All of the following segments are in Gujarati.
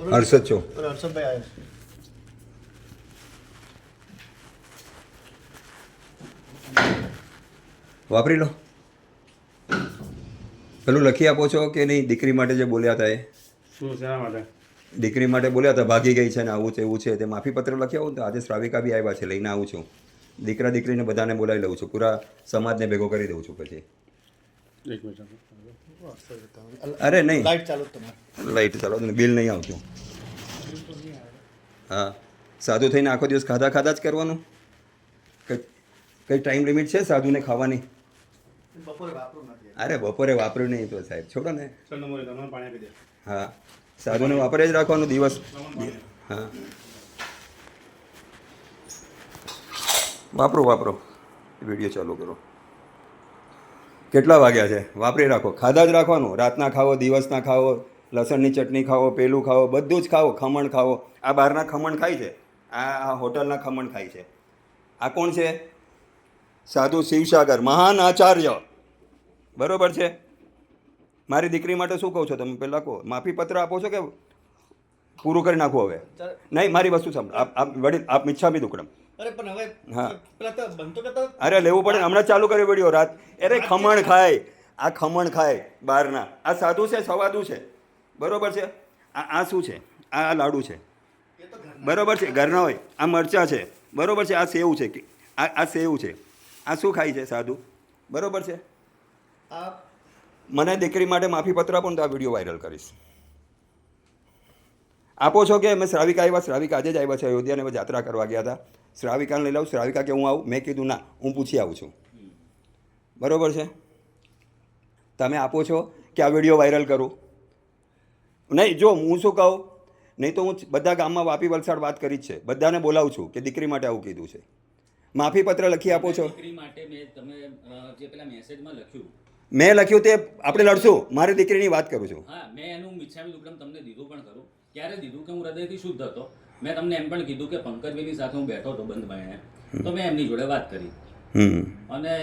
હર્ષદ છો? હર્ષદભાઈ આવ્યો. વાપરી લો. પેલું લખી આપો છો કે નહીં? દીકરી માટે જે બોલ્યા હતા એ શું શા માટે? દીકરી માટે બોલ્યા હતા, ભાગી ગઈ છે ને આવું છે એવું છે, તે માફી પત્ર લખી આવું. તો આજે શ્રાવિકા બી આવ્યા છે, લઈને આવું છું. દીકરા દીકરીને બધાને બોલાવી લઉં છું, પૂરા સમાજને ભેગો કરી દઉં છું. પછી એક મિનિટ. અરે નહીં, લાઈટ ચાલુ જ તમારે. લાઈટ ચાલો, બિલ નહીં આવતું. હા, સાદું થઈને આખો દિવસ ખાધા ખાધા જ કરવાનું? કઈ ટાઈમ લિમિટ છે સાદુને ખાવાની? બપોરે વાપરું નથી. અરે બપોરે વાપર્યું નહીં તો સાહેબ છોડો ને. ચાલ નંબર તમને પાણી આપી દે. હા, સાદુને વાપરે જ રાખવાનું દિવસ. હા, વાપરો. વિડીયો ચાલુ કરો. કેટલા વાગ્યા છે? વાપરી રાખો. ખાધા જ રાખવાનું. રાતના ખાવો, દિવસના ખાવો, લસણની ચટણી ખાવો, પેલું ખાવો, બધું જ ખાવો. ખમણ ખાવો. આ બહારના ખમણ ખાય છે, આ હોટલના ખમણ ખાય છે. આ કોણ છે? સાધુ શિવસાગર, મહાન આચાર્ય. બરોબર છે. મારી દીકરી માટે શું કહો છો તમે? પહેલાં કહો. માફી પત્ર આપો છો કે પૂરું કરી નાખો હવે? નહીં, મારી વસ્તુ સાંભળો. આપ વડીલ, આપ મિચ્છામી દુક્કડમ. અરે પણ હવે હા. પેલા તો બનતો કરતા અરે લેવું પડે. હમણાં ચાલુ કર્યો વિડીયો રાત. અરે ખમણ ખાય, આ ખમણ ખાય બહારના. આ સાદું છે, સવાદું છે. બરોબર છે. આ શું છે? આ લાડુ છે. બરોબર છે, ઘરના હોય. આ મરચાં છે. બરોબર છે. આ સેવ છે, આ સેવ છે. આ શું ખાય છે? સાદું. બરોબર છે. આ મને દીકરી માટે માફી પત્ર આપો ને તો આ વિડીયો વાયરલ કરીશ. આપો છો કે અમે શ્રાવિકા આવ્યા? શ્રાવિકા આજે જ આવ્યા છે અયોધ્યાને. હવે યાત્રા કરવા ગયા હતા. શ્રાવિકાને લઈ લાવું. શ્રાવિકા કે હું આવું? મેં કીધું ના, હું પૂછી આવું છું. બરોબર છે. તમે આપો છો કે આ વિડીયો વાયરલ કરું? નહીં, જો હું શું કહું, નહીં તો હું બધા ગામમાં વાપી વલસાડ વાત કરી જ છે. બધાને બોલાવું છું કે દીકરી માટે આવું કીધું છે. માફી પત્ર લખી આપો છો? દીકરી માટે મેં તમે જે પેલા મેસેજમાં લખ્યું, મેં લખ્યું તે આપણે લડશું. મારી દીકરીની વાત કરું છું. હા, મેં એનું મિચ્છામી દુક્કડમ તમને દીધું પણ ખરું. ક્યારે દીધું કે હું હૃદયથી શુદ્ધ હતો. મેં તમને એમ પણ કીધું કે પંકજભાઈની સાથે હું બેઠો હતો બંધ બાયણે, તો મેં એમની જોડે વાત કરી. અને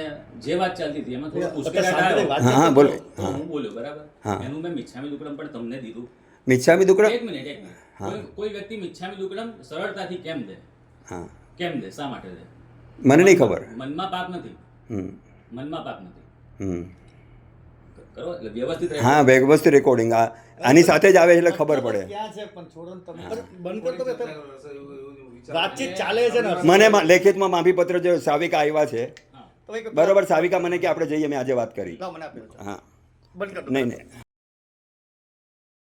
જે વાત ચાલતી હતી એમાં થોડો પુષ્કરાટ આવ્યો. હા, બોલો. તો હું બોલ્યો, બરાબર. એનું મેં મિચ્છામી દુક્કડમ પણ તમને દીધું. મિચ્છામી દુક્કડમ? એક મિનિટ. કોઈ વ્યક્તિ મિચ્છામી દુક્કડમ સરળતાથી કેમ દે? હા, કેમ દે? શા માટે દે? મને નહીં ખબર. મનમાં પાપ નથી. હમ મનમાં પાપ નથી. હમ કરો એટલે વ્યવસ્થિત રહે. હા, વ્યવસ્થિત રેકોર્ડિંગ આની સાથે જ આવે એટલે ખબર પડે. ક્યાં છે પણ છોડો ને તમે. બંધ કરતો કે વાતચીત ચાલે છે ને. મને લેખિતમાં માફી પત્ર જે સાવિકા આવ્યા છે, તો બરોબર. સાવિકા મને કે આપણે જઈએ, મેં આજે વાત કરી. લાવ મને આપ્યો. હા, બંધ કરતો. નહીં.